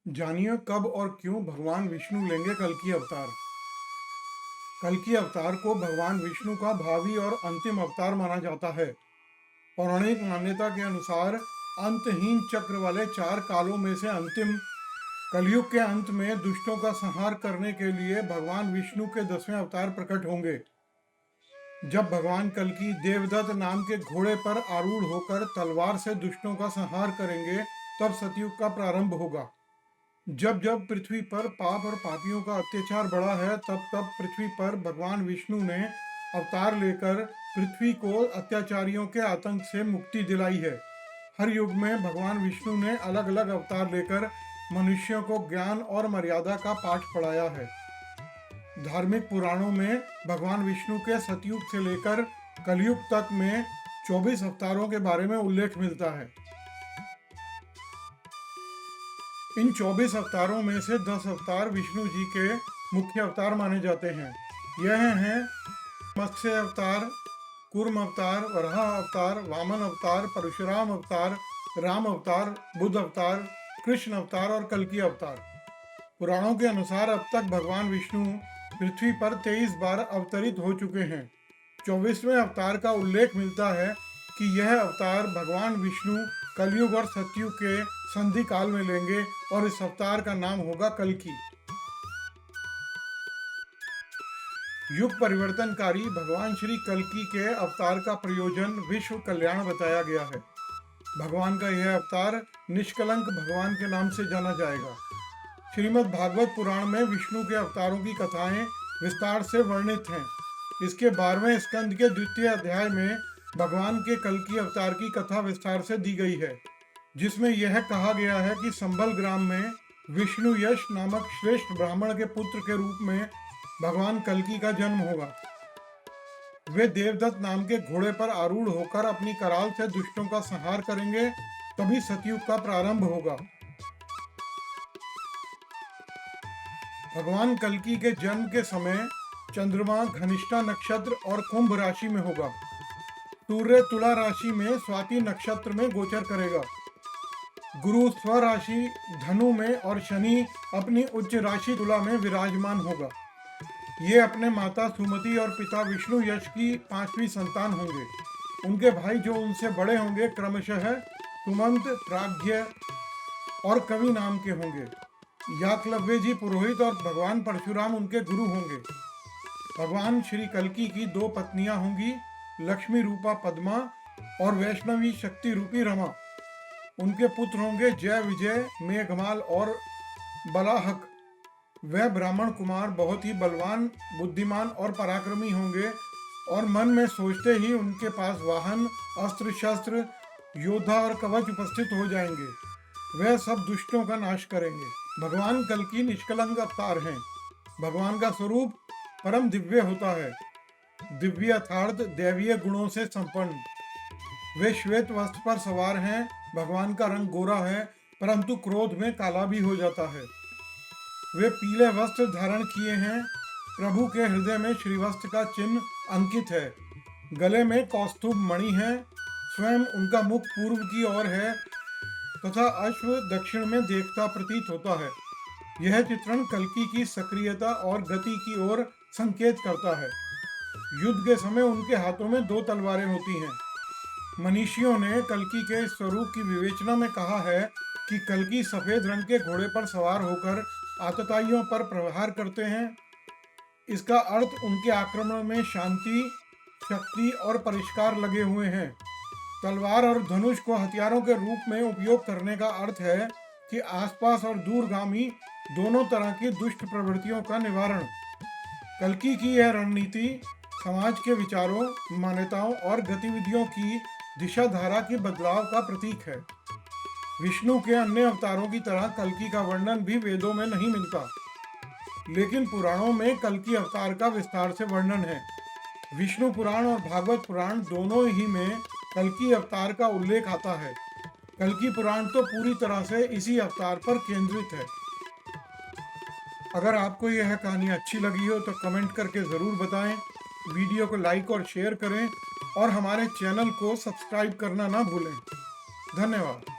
जानिए कब और क्यों भगवान विष्णु लेंगे कल्कि अवतार। कल्कि अवतार को भगवान विष्णु का भावी और अंतिम अवतार माना जाता है। पौराणिक मान्यता के अनुसार अंतहीन चक्र वाले 4 कालों में से अंतिम कलयुग के अंत में दुष्टों का संहार करने के लिए भगवान विष्णु के 10वें अवतार प्रकट होंगे। जब भगवान कल्कि देवदत्त नाम के घोड़े पर आरूढ़ होकर तलवार से दुष्टों का संहार करेंगे, तब सतयुग का प्रारंभ होगा। जब जब पृथ्वी पर पाप और पापियों का अत्याचार बढ़ा है, तब तब पृथ्वी पर भगवान विष्णु ने अवतार लेकर पृथ्वी को अत्याचारियों के आतंक से मुक्ति दिलाई है। हर युग में भगवान विष्णु ने अलग अलग अवतार लेकर मनुष्यों को ज्ञान और मर्यादा का पाठ पढ़ाया है। धार्मिक पुराणों में भगवान विष्णु के सतयुग से लेकर कलयुग तक में 24 अवतारों के बारे में उल्लेख मिलता है। इन 24 अवतारों में से 10 अवतार विष्णु जी के मुख्य अवतार माने जाते हैं। यह हैं मत्स्य अवतार, कूर्म अवतार, वराह अवतार, वामन अवतार, परशुराम अवतार, राम अवतार, बुद्ध अवतार, कृष्ण अवतार और कल्कि अवतार। पुराणों के अनुसार अब तक भगवान विष्णु पृथ्वी पर 23 बार अवतरित हो चुके हैं। 24वें अवतार का उल्लेख मिलता है कि यह अवतार भगवान विष्णु कलयुग और सतयुग के संधि काल में लेंगे और इस अवतार का नाम होगा कल्कि। युग परिवर्तनकारी भगवान श्री कल्कि के अवतार का प्रयोजन विश्व कल्याण बताया गया है। भगवान का यह अवतार निष्कलंक भगवान के नाम से जाना जाएगा। श्रीमद् भागवत पुराण में विष्णु के अवतारों की कथाएं विस्तार से वर्णित हैं। इसके 12वें स्कंद के 2वें अध्याय में भगवान के कल्कि अवतार की कथा विस्तार से दी गई है, जिसमें यह कहा गया है कि संबल ग्राम में विष्णु यश नामक श्रेष्ठ ब्राह्मण के पुत्र के रूप में भगवान कल्कि का जन्म होगा। वे देवदत्त नाम के घोड़े पर आरूढ़ होकर अपनी कराल से दुष्टों का संहार करेंगे, तभी सतयुग का प्रारंभ होगा। भगवान कल्कि के जन्म के समय चंद्रमा घनिष्ठा नक्षत्र और कुंभ राशि में होगा। सूर्य तुला राशि में स्वाति नक्षत्र में गोचर करेगा। गुरु स्व राशि धनु में और शनि अपनी उच्च राशि तुला में विराजमान होगा। ये अपने माता सुमति और पिता विष्णु यश की 5वीं संतान होंगे। उनके भाई जो उनसे बड़े होंगे क्रमशः सुमंत, प्राज्ञ और कवि नाम के होंगे। याकलव्य जी पुरोहित और भगवान परशुराम उनके गुरु होंगे। भगवान श्री कल्कि की 2 पत्नियां होंगी, लक्ष्मी रूपा पद्मा और वैष्णवी शक्ति रूपी रमा। उनके पुत्र होंगे जय विजय, मेघमाल और बलाहक। वह ब्राह्मण कुमार बहुत ही बलवान, बुद्धिमान और पराक्रमी होंगे और मन में सोचते ही उनके पास वाहन, अस्त्र शस्त्र, योद्धा और कवच उपस्थित हो जाएंगे। वह सब दुष्टों का नाश करेंगे। भगवान कल्कि निष्कलंक अवतार हैं। भगवान का स्वरूप परम दिव्य होता है, दिव्य अर्थात दैवीय गुणों से संपन्न। वे श्वेत वस्त्र पर सवार हैं। भगवान का रंग गोरा है, परंतु क्रोध में काला भी हो जाता है। वे पीले वस्त्र धारण किए हैं। प्रभु के हृदय में श्रीवस्त्र का चिन्ह अंकित है। गले में कौस्तुभ मणि है। स्वयं उनका मुख पूर्व की ओर है तथा अश्व दक्षिण में देखता प्रतीत होता है। यह चित्रण कल्कि की सक्रियता और गति की ओर संकेत करता है। युद्ध के समय उनके हाथों में 2 तलवारें होती हैं। मनीषियों ने कल्कि के स्वरूप की विवेचना में कहा है कि कल्कि सफेद रंग के घोड़े पर सवार होकर आतताइयों पर प्रहार करते हैं। इसका अर्थ उनके आक्रमण में शांति, शक्ति और परिष्कार लगे हुए हैं। तलवार और धनुष को हथियारों के रूप में उपयोग करने का अर्थ है कि आसपास और दूरगामी दोनों तरह की दुष्ट प्रवृत्तियों का निवारण। कल्कि की यह रणनीति समाज के विचारों, मान्यताओं और गतिविधियों की दिशा धारा के बदलाव का प्रतीक है। विष्णु के अन्य अवतारों की तरह कल्कि का वर्णन भी वेदों में नहीं मिलता, लेकिन पुराणों में कल्कि अवतार का विस्तार से वर्णन है। विष्णु पुराण और भागवत पुराण दोनों ही में कल्कि अवतार का उल्लेख आता है। कल्कि पुराण तो पूरी तरह से इसी अवतार पर केंद्रित है। अगर आपको यह कहानी अच्छी लगी हो तो कमेंट करके ज़रूर बताएं। वीडियो को लाइक और शेयर करें और हमारे चैनल को सब्सक्राइब करना ना भूलें। धन्यवाद।